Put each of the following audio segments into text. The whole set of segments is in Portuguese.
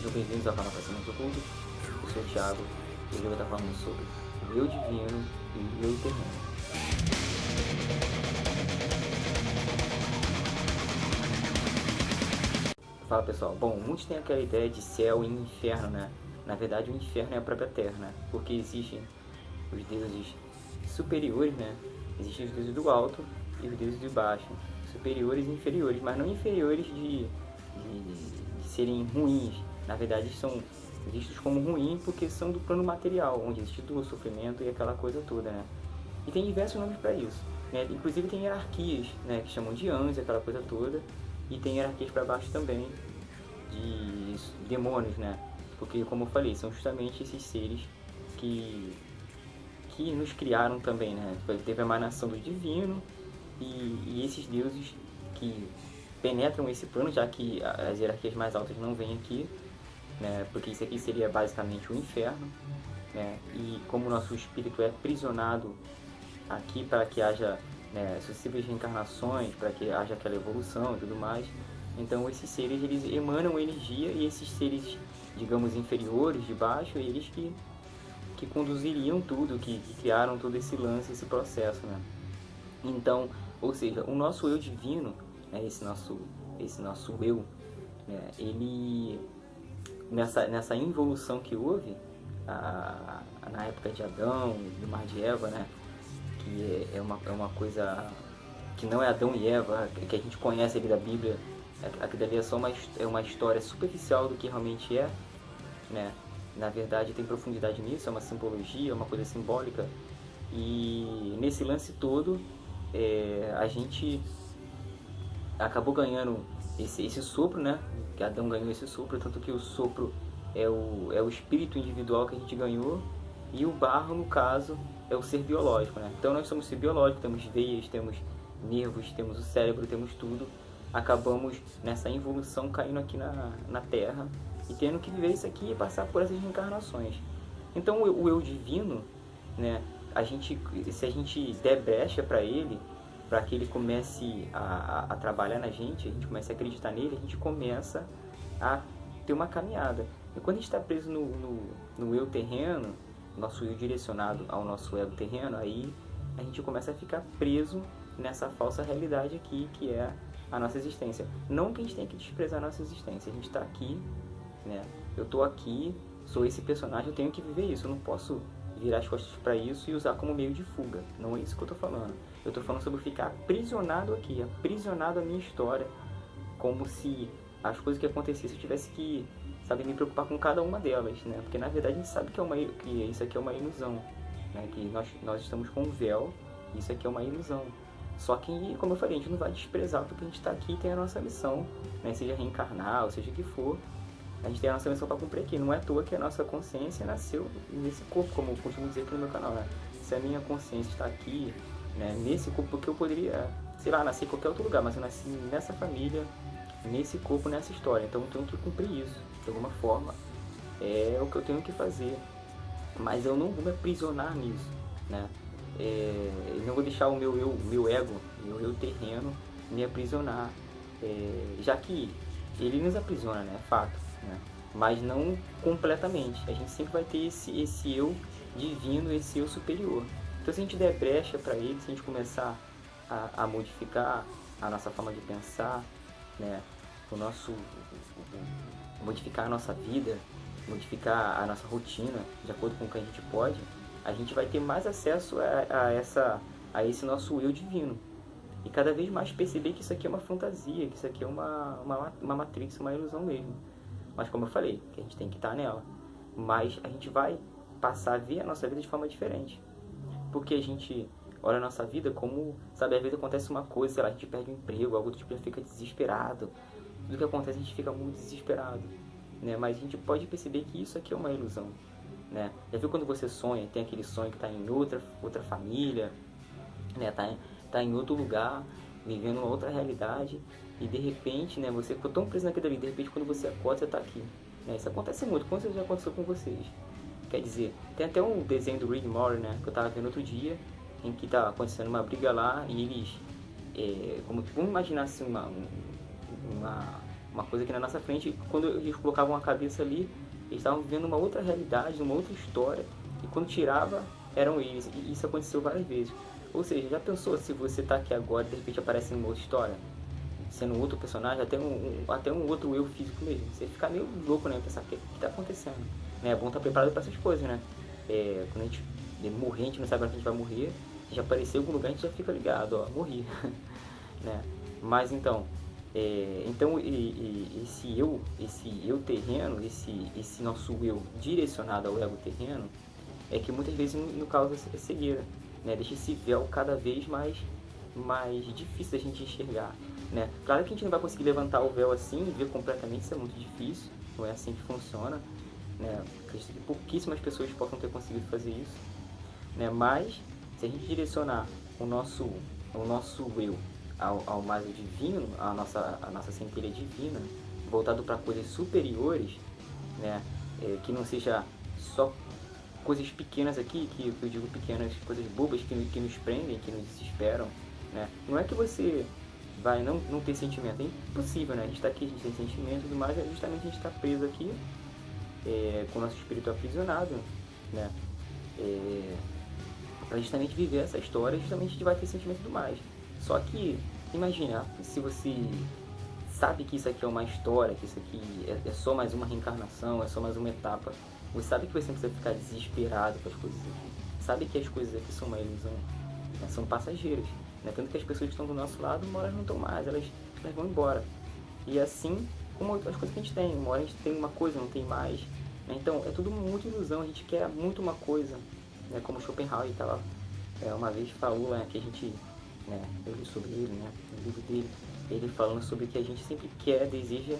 Sejam bem-vindos ao canal Pensamento Oculto. Eu sou o Thiago e hoje eu vou estar falando sobre o eu divino e o eu terreno. Fala pessoal, bom, muitos têm aquela ideia de céu e inferno, né? Na verdade o inferno é a própria terra, né? Porque existem os deuses superiores, né? Existem os deuses do alto e os deuses de baixo. Superiores e inferiores, mas não inferiores de serem ruins. Na verdade são vistos como ruins porque são do plano material, onde existe dor, sofrimento e aquela coisa toda, né? E tem diversos nomes para isso, né? Inclusive tem hierarquias, né, que chamam de anjos, aquela coisa toda, e tem hierarquias para baixo também de demônios, né? Porque, como eu falei, são justamente esses seres que nos criaram também, né? Teve a emanação do divino e esses deuses que penetram esse plano, já que as hierarquias mais altas não vêm aqui, né? Porque isso aqui seria basicamente o inferno, né? E como o nosso espírito é aprisionado aqui para que haja, né, sucessivas reencarnações, para que haja aquela evolução e tudo mais, então esses seres eles emanam energia e esses seres, digamos, inferiores de baixo, eles que conduziriam tudo, que criaram todo esse lance, esse processo, né? Então, ou seja, o nosso eu divino, né, esse nosso eu, né, ele nessa involução que houve na época de Adão, do mar de Eva, né, que é uma coisa que não é Adão e Eva, que a gente conhece ali da Bíblia, aquilo ali é só uma história superficial do que realmente é, né? Na verdade tem profundidade nisso, é uma simbologia, é uma coisa simbólica, e nesse lance todo a gente acabou ganhando esse sopro, né? Que Adão ganhou esse sopro, tanto que o sopro é o espírito individual que a gente ganhou, e o barro, no caso, é o ser biológico, né? Então nós somos ser biológico, temos veias, temos nervos, temos o cérebro, temos tudo. Acabamos nessa evolução caindo aqui na Terra e tendo que viver isso aqui e passar por essas reencarnações. Então o eu divino, né? Se a gente der brecha para ele, para que ele comece a trabalhar na gente, a gente comece a acreditar nele, a gente começa a ter uma caminhada. E quando a gente está preso no eu terreno, nosso eu direcionado ao nosso ego terreno, aí a gente começa a ficar preso nessa falsa realidade aqui, que é a nossa existência. Não que a gente tenha que desprezar a nossa existência, a gente está aqui, né? Eu estou aqui, sou esse personagem, eu tenho que viver isso, eu não posso virar as costas para isso e usar como meio de fuga. Não é isso que eu estou falando. Eu estou falando sobre ficar aprisionado aqui, aprisionado à minha história, como se as coisas que acontecessem eu tivesse que, sabe, me preocupar com cada uma delas, né? Porque na verdade a gente sabe que isso aqui é uma ilusão, né? Que nós estamos com um véu, e isso aqui é uma ilusão. Só que, como eu falei, a gente não vai desprezar porque a gente está aqui e tem a nossa missão, né? Seja reencarnar, ou seja o que for, a gente tem a nossa missão para cumprir aqui. Não é à toa que a nossa consciência nasceu nesse corpo, como eu costumo dizer aqui no meu canal, né? Se a minha consciência está aqui, né, nesse corpo, porque eu poderia, sei lá, nascer em qualquer outro lugar, mas eu nasci nessa família, nesse corpo, nessa história. Então eu tenho que cumprir isso, de alguma forma. É o que eu tenho que fazer. Mas eu não vou me aprisionar nisso, né? Eu não vou deixar o meu ego, meu eu terreno, me aprisionar. Já que ele nos aprisiona, né? É fato, né? Mas não completamente. A gente sempre vai ter esse eu divino, esse eu superior. Então se a gente der brecha para ele, se a gente começar a modificar a nossa forma de pensar, né? Modificar a nossa vida, modificar a nossa rotina, de acordo com o que a gente pode, a gente vai ter mais acesso a esse nosso eu divino. E cada vez mais perceber que isso aqui é uma fantasia, que isso aqui é uma matrix, uma ilusão mesmo. Mas como eu falei, que a gente tem que estar nela. Mas a gente vai passar a ver a nossa vida de forma diferente. Porque a gente olha a nossa vida como, sabe, às vezes acontece uma coisa, sei lá, a gente perde um emprego, algo do tipo, já fica desesperado. Tudo que acontece a gente fica muito desesperado, né? Mas a gente pode perceber que isso aqui é uma ilusão, né? Já viu quando você sonha, tem aquele sonho que está em outra família, né? Tá em outro lugar, vivendo uma outra realidade, e de repente, né, você ficou tão preso naquilo ali, de repente quando você acorda, você está aqui, né? Isso acontece muito, com certeza já aconteceu com vocês. Quer dizer, tem até um desenho do Rick and Morty, né, que eu estava vendo outro dia, em que tá acontecendo uma briga lá, e eles, vamos imaginar assim, uma coisa aqui na nossa frente, e quando eles colocavam a cabeça ali, eles estavam vivendo uma outra realidade, uma outra história, e quando tirava, eram eles, e isso aconteceu várias vezes. Ou seja, já pensou se você está aqui agora e de repente aparece em uma outra história, sendo outro personagem, até um outro eu físico mesmo? Você fica meio louco, né? Pensar o que está acontecendo. Né? É bom estar preparado para essas coisas, né? Quando a gente morrer, a gente não sabe onde a gente vai morrer, se já aparecer em algum lugar, a gente já fica ligado, ó, morri. Né? Mas então, esse eu terreno, esse nosso eu direcionado ao ego terreno, é que muitas vezes nos causa cegueira, né? Deixa esse véu cada vez mais difícil da gente enxergar, né? Claro que a gente não vai conseguir levantar o véu assim e ver completamente, isso é muito difícil, não é assim que funciona, né? Acredito que pouquíssimas pessoas possam ter conseguido fazer isso, né? Mas se a gente direcionar o nosso eu ao mais divino, a nossa centelha divina, voltado para coisas superiores, né? Que não seja só coisas pequenas aqui, que eu digo pequenas, coisas bobas que nos prendem, que nos desesperam, né? Não é que você vai não ter sentimento, é impossível, né? A gente está aqui, a gente tem sentimento e tudo mais, é justamente a gente está preso aqui, com o nosso espírito aprisionado, né? Para justamente viver essa história, justamente a gente vai ter sentimento e tudo mais. Só que, imagina, se você sabe que isso aqui é uma história, que isso aqui é só mais uma reencarnação, é só mais uma etapa, você sabe que você não precisa ficar desesperado com as coisas aqui. Sabe que as coisas aqui são uma ilusão, né? São passageiras, né? Tanto que as pessoas que estão do nosso lado, uma hora não estão mais, elas vão embora. E assim como as coisas que a gente tem, uma hora a gente tem uma coisa, não tem mais, né? Então é tudo muito ilusão, a gente quer muito uma coisa, né? Como Schopenhauer estava uma vez falou, né, que a gente, né, eu li sobre ele, né, no livro dele, ele falando sobre que a gente sempre quer, deseja,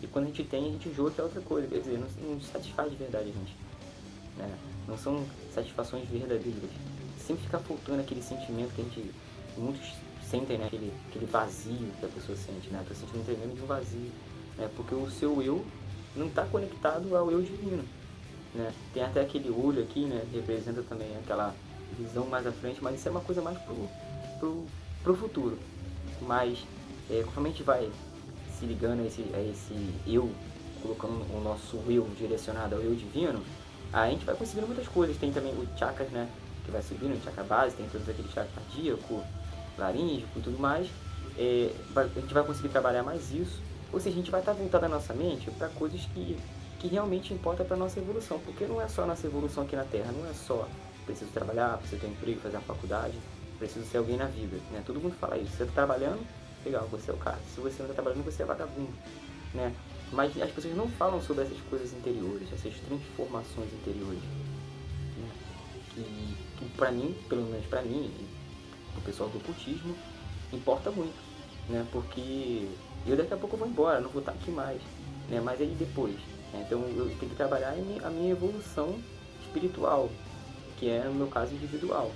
e quando a gente tem, a gente julga que é outra coisa, quer dizer, não satisfaz de verdade a gente, né? Não são satisfações verdadeiras. Sempre fica faltando aquele sentimento que a gente, muitos sentem, né, aquele vazio que a pessoa sente, né? A pessoa sente um tremendo de um vazio, né? Porque o seu eu não está conectado ao eu divino, né? Tem até aquele olho aqui, né, que representa também aquela visão mais à frente, mas isso é uma coisa mais pro futuro. Mas conforme a gente vai se ligando a esse eu, colocando o nosso eu direcionado ao eu divino, a gente vai conseguindo muitas coisas. Tem também o chakras, né, que vai subindo, o chakra base, tem todos aqueles chakra cardíaco, laríngeo e tudo mais. A gente vai conseguir trabalhar mais isso, ou seja, a gente vai estar voltado a nossa mente para coisas que realmente importa para a nossa evolução, porque não é só a nossa evolução aqui na Terra, não é só preciso trabalhar, preciso ter um emprego, fazer uma faculdade, preciso ser alguém na vida, né? Todo mundo fala isso, você está trabalhando, legal, você é o cara, se você não está trabalhando, você é vagabundo, né? Mas as pessoas não falam sobre essas coisas interiores, essas transformações interiores, né? Que para mim, pelo menos para mim, e o pessoal do ocultismo, importa muito, né? Porque eu daqui a pouco eu vou embora, não vou estar aqui mais, né? Mas aí depois, né? Então eu tenho que trabalhar a minha evolução espiritual, que é no meu caso individual,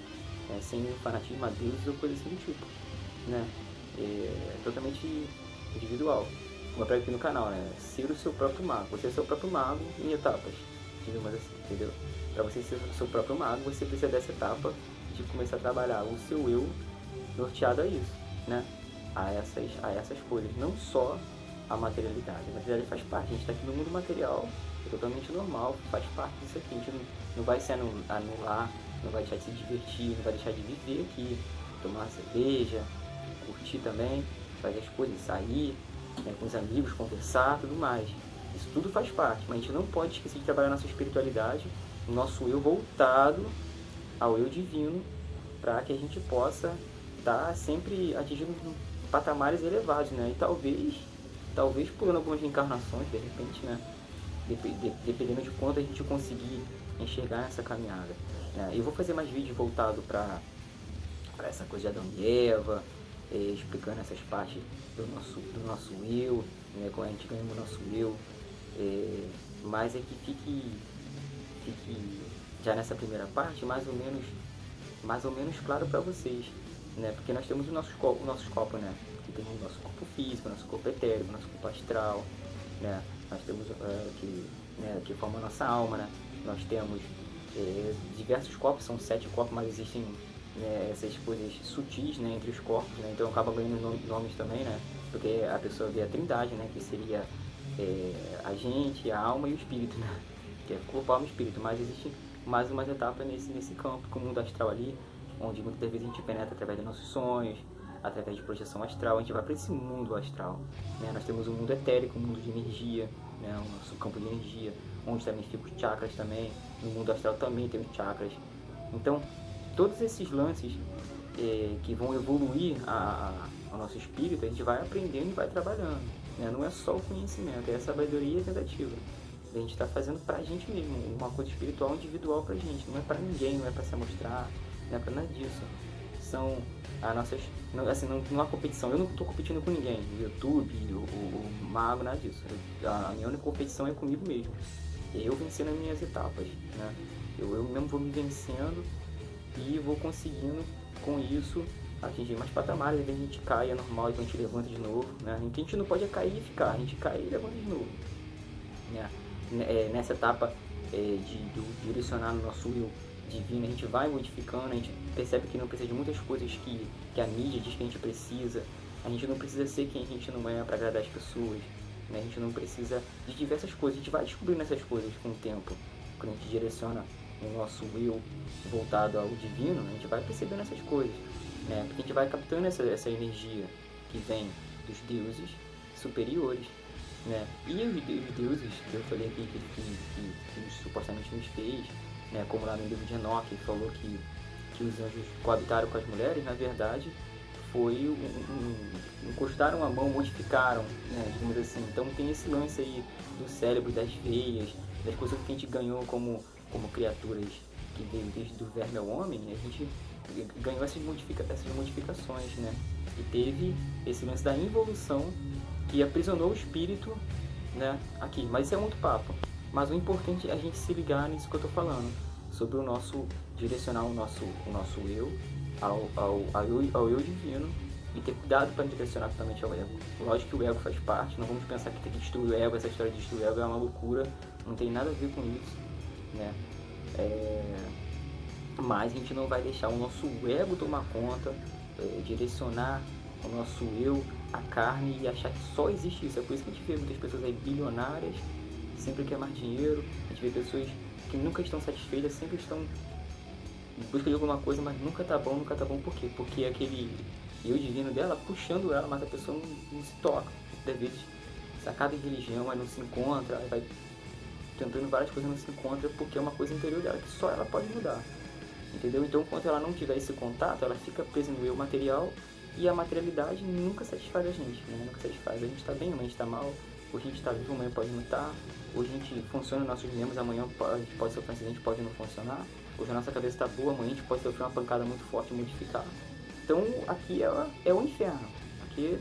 né? Sem fanatismo a Deus ou coisa assim do tipo, né? Totalmente individual. Como eu prego aqui no canal, né? Ser o seu próprio mago. Você é o seu próprio mago em etapas, digamos assim, entendeu? Para você ser o seu próprio mago, você precisa dessa etapa de começar a trabalhar o seu eu norteado a isso, né? A essas coisas, não só a materialidade. A materialidade faz parte, a gente está aqui no mundo material, é totalmente normal, faz parte disso aqui. A gente não vai se anular, não vai deixar de se divertir, não vai deixar de viver aqui, tomar uma cerveja, curtir também, fazer as coisas, sair, né, com os amigos, conversar, tudo mais. Isso tudo faz parte, mas a gente não pode esquecer de trabalhar nossa espiritualidade, o nosso eu voltado ao eu divino, para que a gente possa estar sempre atingindo patamares elevados, né? E talvez pulando algumas reencarnações, de repente, né? Dependendo de quanto a gente conseguir enxergar essa caminhada, né? Eu vou fazer mais vídeos voltados para essa coisa de Adão e Eva, explicando essas partes do nosso eu, né? Como a gente ganha o nosso eu, mas é que fique já nessa primeira parte mais ou menos claro para vocês, né? Porque nós temos os nossos corpos, né? Que tem o nosso corpo físico, o nosso corpo etérico, o nosso corpo astral, né? Nós temos que forma a nossa alma, né? Nós temos diversos corpos, são 7 corpos, mas existem, né, essas coisas sutis, né, entre os corpos, né? Então acaba ganhando nomes também, né? porque a pessoa vê a trindade, né, que seria a gente, a alma e o espírito, né, que é corpo, alma e espírito, mas existe mais umas etapas nesse campo, com o mundo astral ali, onde muitas vezes a gente penetra através dos nossos sonhos, através de projeção astral, a gente vai para esse mundo astral, né? Nós temos um mundo etérico, um mundo de energia, né? O nosso campo de energia, onde também ficam os chakras também, no mundo astral também tem os chakras. Então, todos esses lances que vão evoluir ao nosso espírito, a gente vai aprendendo e vai trabalhando, né? Não é só o conhecimento, é a sabedoria e a tentativa. A gente está fazendo pra gente mesmo, uma coisa espiritual individual pra gente, não é pra ninguém, não é pra se mostrar, não é pra nada disso. São as nossas, assim, não há competição, eu não estou competindo com ninguém, o YouTube, o mago, nada disso. A minha única competição é comigo mesmo, eu vencendo as minhas etapas, né? Eu mesmo vou me vencendo e vou conseguindo com isso atingir mais patamares, às vezes a gente cai, é normal, então a gente levanta de novo, né? O que a gente não pode é cair e ficar, a gente cai e levanta de novo, né? Nessa etapa de direcionar no nosso eu divino, a gente vai modificando, a gente percebe que não precisa de muitas coisas que a mídia diz que a gente precisa, a gente não precisa ser quem a gente não é para agradar as pessoas, né? A gente não precisa de diversas coisas, a gente vai descobrindo essas coisas com o tempo, quando a gente direciona o nosso eu voltado ao divino, a gente vai percebendo essas coisas, né? Porque a gente vai captando essa energia que vem dos deuses superiores, né? E os deuses que eu falei aqui que supostamente nos fez, né? Como lá no livro de Enoque falou que os anjos coabitaram com as mulheres, na verdade foi encostaram a mão, modificaram, né? Digamos assim. Então tem esse lance aí do cérebro, das veias, das coisas que a gente ganhou como criaturas que veio desde o verme ao homem, a gente ganhou essas modificações, né? E teve esse lance da involução que aprisionou o espírito, né, aqui. Mas isso é muito papo. Mas o importante é a gente se ligar nisso que eu tô falando, sobre o nosso, direcionar o nosso eu ao eu divino e ter cuidado para direcionar totalmente ao ego. Lógico que o ego faz parte, não vamos pensar que tem que destruir o ego, essa história de destruir o ego é uma loucura, não tem nada a ver com isso, né? Mas a gente não vai deixar o nosso ego tomar conta, direcionar o nosso eu, a carne e achar que só existe isso. É por isso que a gente vê muitas pessoas aí bilionárias, sempre quer mais dinheiro, a gente vê pessoas que nunca estão satisfeitas, sempre estão em busca de alguma coisa, mas nunca tá bom, por quê? Porque aquele eu divino dela puxando ela, mas a pessoa não se toca. Muitas vezes se acaba em religião, aí não se encontra, aí vai tentando várias coisas, não se encontra porque é uma coisa interior dela que só ela pode mudar, entendeu? Então enquanto ela não tiver esse contato, ela fica presa no eu material e a materialidade nunca satisfaz a gente, né? Nunca satisfaz. A gente tá bem, amanhã a gente tá mal, hoje a gente tá vivo, amanhã pode não estar, hoje a gente funciona nossos membros, amanhã a gente pode sofrer um acidente, pode não funcionar, hoje a nossa cabeça tá boa, amanhã a gente pode sofrer uma pancada muito forte e modificar. Então aqui é o inferno, aqui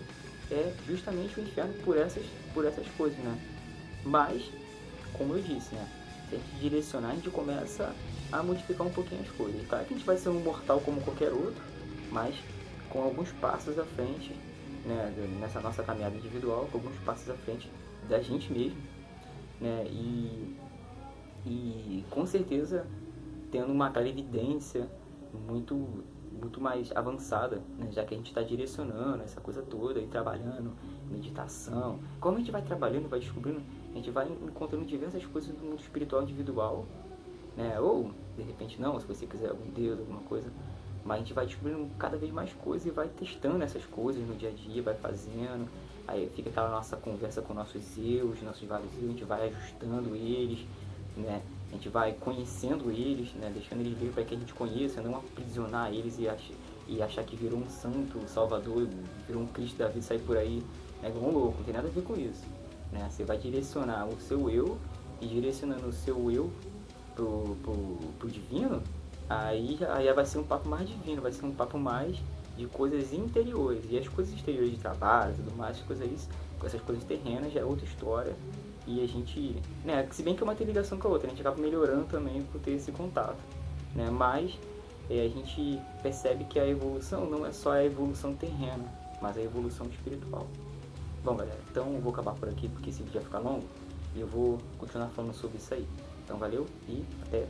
é justamente o inferno por essas coisas, né? Mas, como eu disse, né? Se a gente direcionar, a gente começa a modificar um pouquinho as coisas. Claro que a gente vai ser um mortal como qualquer outro, mas com alguns passos à frente, né, nessa nossa caminhada individual, com alguns passos à frente da gente mesmo, né, e com certeza tendo uma clarividência muito mais avançada, né, já que a gente está direcionando essa coisa toda e trabalhando, meditação. Como a gente vai trabalhando, vai descobrindo, a gente vai encontrando diversas coisas do mundo espiritual individual, né, ou de repente não, se você quiser algum Deus, alguma coisa, mas a gente vai descobrindo cada vez mais coisas e vai testando essas coisas no dia a dia, vai fazendo, aí fica aquela nossa conversa com nossos eus, nossos vários eus, a gente vai ajustando eles, né? A gente vai conhecendo eles, né? Deixando eles livres para que a gente conheça, não aprisionar eles e achar que virou um santo, um salvador, virou um Cristo da vida e sair por aí, né? Igual um louco, não tem nada a ver com isso, né? Você vai direcionar o seu eu e direcionando o seu eu pro divino, aí vai ser um papo mais divino, vai ser um papo mais de coisas interiores. E as coisas exteriores de trabalho, tudo mais, essas coisas terrenas já é outra história. E a gente, né, se bem que uma tem ligação com a outra, a gente acaba melhorando também por ter esse contato, né? Mas a gente percebe que a evolução não é só a evolução terrena, mas a evolução espiritual. Bom, galera, então eu vou acabar por aqui porque esse vídeo vai ficar longo e eu vou continuar falando sobre isso aí. Então valeu e até